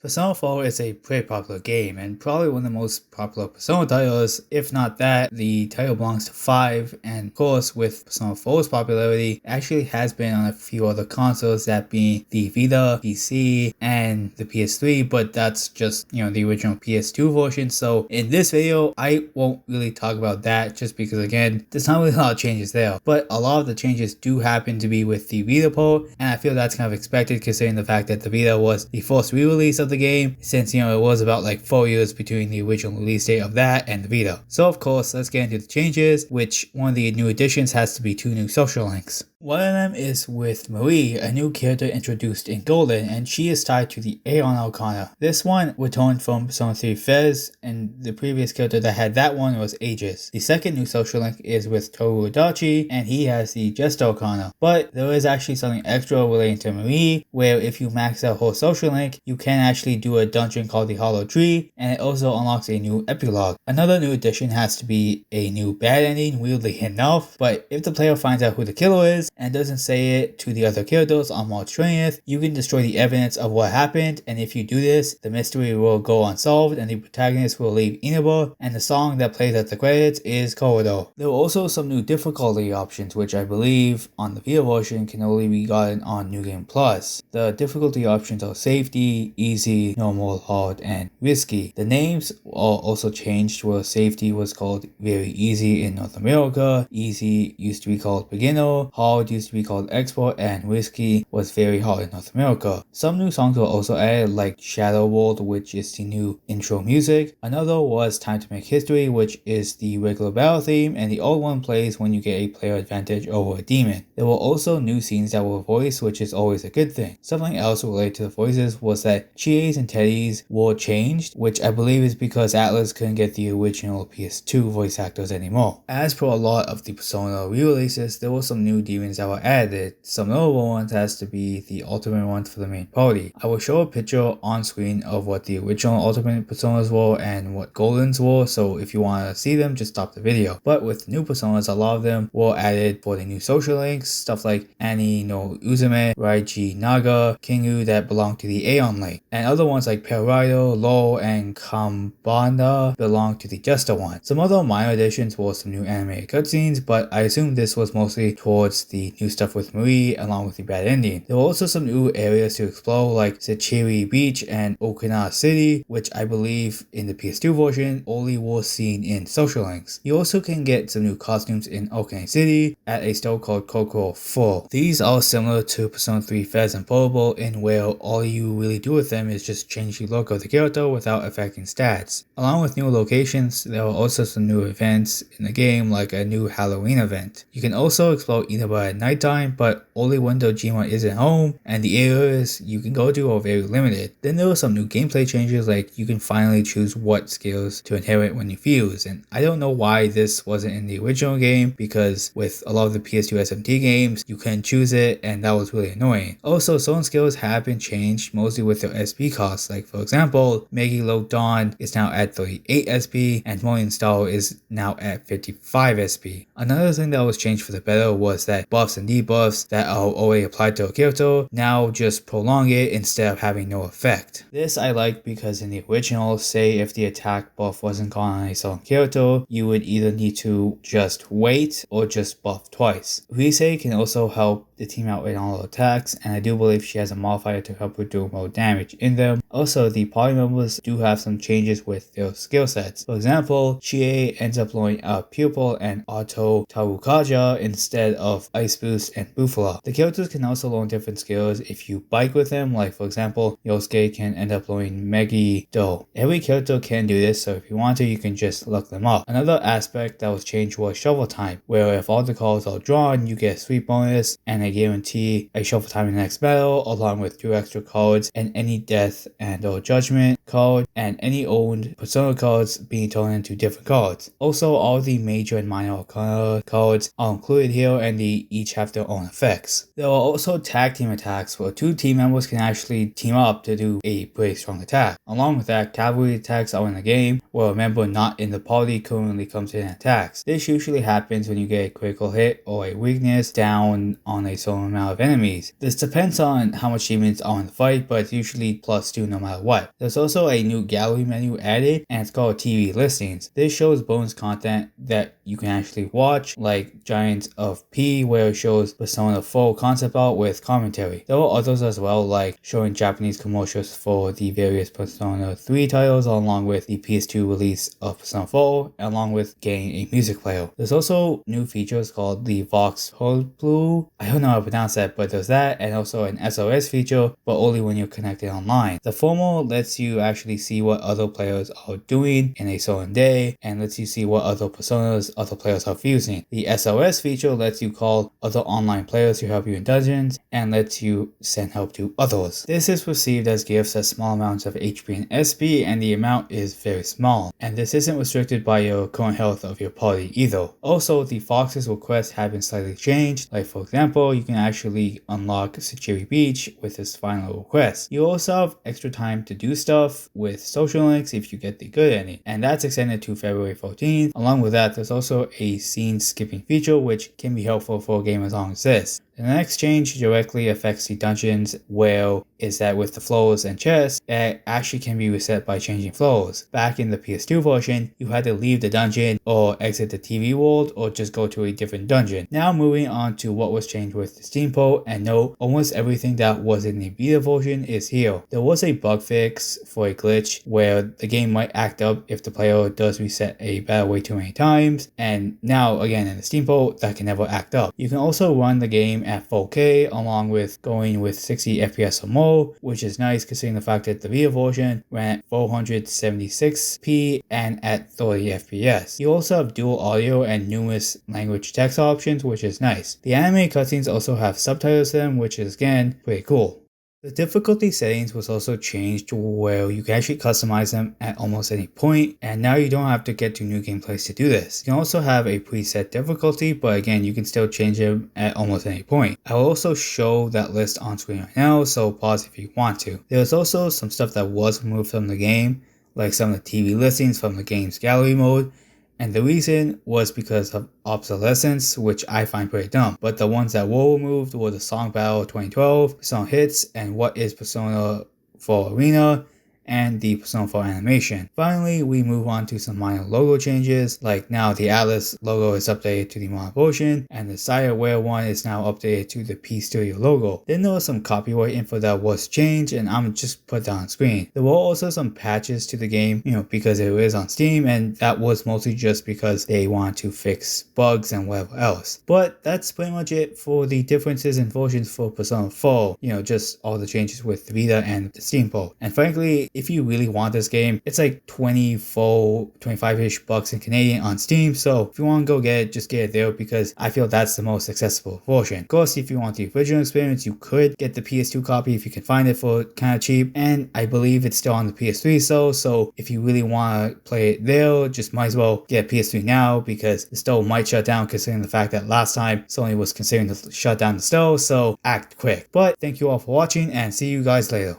Persona 4 is a pretty popular game and probably one of the most popular Persona titles. If not that, the title belongs to 5, and of course with Persona 4's popularity, it actually has been on a few other consoles, that being the Vita, PC, and the PS3, but that's just, the original PS2 version. So in this video, I won't really talk about that just because again, there's not really a lot of changes there, but a lot of the changes do happen to be with the Vita port, and I feel that's kind of expected considering the fact that the Vita was the first re-release of the game, since it was about like 4 years between the original release date of that and the Vita. So of course, let's get into the changes, which one of the new additions has to be 2 new social links. One of them is with Marie, a new character introduced in Golden, and she is tied to the Aeon Arcana. This one returned from Persona 3 Fez, and the previous character that had that one was Aegis. The second new social link is with Toru Adachi, and he has the Jest Arcana. But there is actually something extra relating to Marie, where if you max out her social link, you can actually do a dungeon called the Hollow Tree, and it also unlocks a new epilogue. Another new addition has to be a new bad ending, weirdly enough, but if the player finds out who the killer is, and doesn't say it to the other characters on March 20th, you can destroy the evidence of what happened, and if you do this, the mystery will go unsolved and the protagonist will leave Inaba, and the song that plays at the credits is Corridor. There are also some new difficulty options, which I believe on the Vita version can only be gotten on New Game Plus. The difficulty options are safety, easy, normal, hard, and risky. The names are also changed, where safety was called very easy in North America, easy used to be called beginner, hard used to be called expert, and risky was very hard in North America. Some new songs were also added, like Shadow World, which is the new intro music. Another was Time to Make History, which is the regular battle theme, and the old one plays when you get a player advantage over a demon. There were also new scenes that were voiced, which is always a good thing. Something else related to the voices was that Chie's and Teddy's were changed, which I believe is because Atlas couldn't get the original PS2 voice actors anymore. As for a lot of the Persona re-releases, there were some new demons that were added. Some notable ones has to be the ultimate ones for the main party. I will show a picture on screen of what the original ultimate personas were and what Golden's were, so if you want to see them, just stop the video. But with the new personas, a lot of them were added for the new social links, stuff like Annie no Uzume, Raiji Naga, Kingu that belong to the Aeon link, and other ones like Perrido, Lo, and Kambanda belong to the Jester one. Some other minor additions were some new animated cutscenes, but I assume this was mostly towards the new stuff with Marie along with the bad ending. There were also some new areas to explore like Sechiri Beach and Okinawa City, which I believe in the PS2 version only was seen in social links. You also can get some new costumes in Okinawa City at a store called Kokoro 4. These are similar to Persona 3 Fez and Portable, in where all you really do with them is just change the look of the character without affecting stats. Along with new locations, there are also some new events in the game, like a new Halloween event. You can also explore Inaba at nighttime, but only when Dojima isn't home, and the areas you can go to are very limited. Then there are some new gameplay changes, like you can finally choose what skills to inherit when you fuse, and I don't know why this wasn't in the original game, because with a lot of the PS2 SMT games, you couldn't choose it, and that was really annoying. Also, certain skills have been changed, mostly with their SP costs, like for example, Megi Low Dawn is now at 38 SP, and Morning Star is now at 55 SP. Another thing that was changed for the better was that buffs and debuffs that are already applied to a character now just prolong it instead of having no effect. This I like because in the original, say if the attack buff wasn't gone on a certain character, you would either need to just wait or just buff twice. Rise can also help the team out in all attacks, and I do believe she has a modifier to help her do more damage in them. Also, the party members do have some changes with their skill sets. For example, Chie ends up blowing up Pupil and Auto Tarukaja instead of Ice Boost and Bufala. The characters can also learn different skills if you bike with them, like for example, Yosuke can end up blowing Megi Do. Every character can do this, so if you want to, you can just look them up. Another aspect that was changed was shuffle time, where if all the cards are drawn, you get a sweep bonus, and they guarantee a shuffle time in the next battle, along with 2 extra cards and any death and or judgment card, and any owned persona cards being turned into different cards. Also, all the major and minor arcana cards are included here, and the each have their own effects. There are also tag team attacks where 2 team members can actually team up to do a pretty strong attack. Along with that, cavalry attacks are in the game where a member not in the party currently comes in and attacks. This usually happens when you get a critical hit or a weakness down on a certain amount of enemies. This depends on how much demons are in the fight, but it's usually +2 no matter what. There's also a new gallery menu added, and it's called TV listings. This shows bonus content that you can actually watch, like Giants of P, where it shows Persona 4 concept art with commentary. There are others as well, like showing Japanese commercials for the various Persona 3 titles, along with the PS2 release of Persona 4, along with getting a music player. There's also new features called the Vox Blue. I don't know how to pronounce that, but there's that, and also an SOS feature, but only when you're connected online. The former lets you actually see what other players are doing in a certain day, and lets you see what other personas other players are using. The SOS feature lets you call other online players to help you in dungeons, and lets you send help to others. This is received as gifts as small amounts of HP and SP, and the amount is very small, and this isn't restricted by your current health of your party either. Also, the Fox's requests have been slightly changed, like for example, you can actually unlock Sakiri Beach with this final request. You also have extra time to do stuff with social links if you get the good at it, and that's extended to February 14th. Along with that, there's also a scene skipping feature which can be helpful for a game as long as this. The next change directly affects the dungeons, where is that with the floors and chests, it actually can be reset by changing floors. Back in the PS2 version, you had to leave the dungeon or exit the TV world or just go to a different dungeon. Now moving on to what was changed with the Steam port, and note, almost everything that was in the Vita version is here. There was a bug fix for a glitch where the game might act up if the player does reset a battle way too many times, and now again in the Steam port, that can never act up. You can also run the game at 4K along with going with 60 FPS or more, which is nice considering the fact that the Vita version ran at 476p and at 30 FPS. You also have dual audio and numerous language text options, which is nice. The anime cutscenes also have subtitles to them, which is again pretty cool. The difficulty settings was also changed to where you can actually customize them at almost any point, and now you don't have to get to New Game Plus to do this. You can also have a preset difficulty, but again, you can still change them at almost any point. I will also show that list on screen right now, so pause if you want to. There's also some stuff that was removed from the game, like some of the TV listings from the game's gallery mode, and the reason was because of obsolescence, which I find pretty dumb. But the ones that were removed were the Song Battle 2012, Persona Hits, and What is Persona 4 Arena, and the Persona 4 animation. Finally, we move on to some minor logo changes, like now the Atlas logo is updated to the modern version, and the Sireware one is now updated to the P Studio logo. Then there was some copyright info that was changed, and I'm just put that on screen. There were also some patches to the game, because it is on Steam, and that was mostly just because they wanted to fix bugs and whatever else. But that's pretty much it for the differences in versions for Persona 4, just all the changes with Vita and the Steam port. And frankly, if you really want this game, it's like 25-ish bucks in Canadian on Steam, so if you want to go get it, just get it there because I feel that's the most accessible version. Of course, if you want the original experience, you could get the PS2 copy if you can find it for kind of cheap, and I believe it's still on the PS3 so if you really want to play it there, just might as well get a PS3 now because the store might shut down considering the fact that last time Sony was considering to shut down the store, so act quick. But thank you all for watching and see you guys later.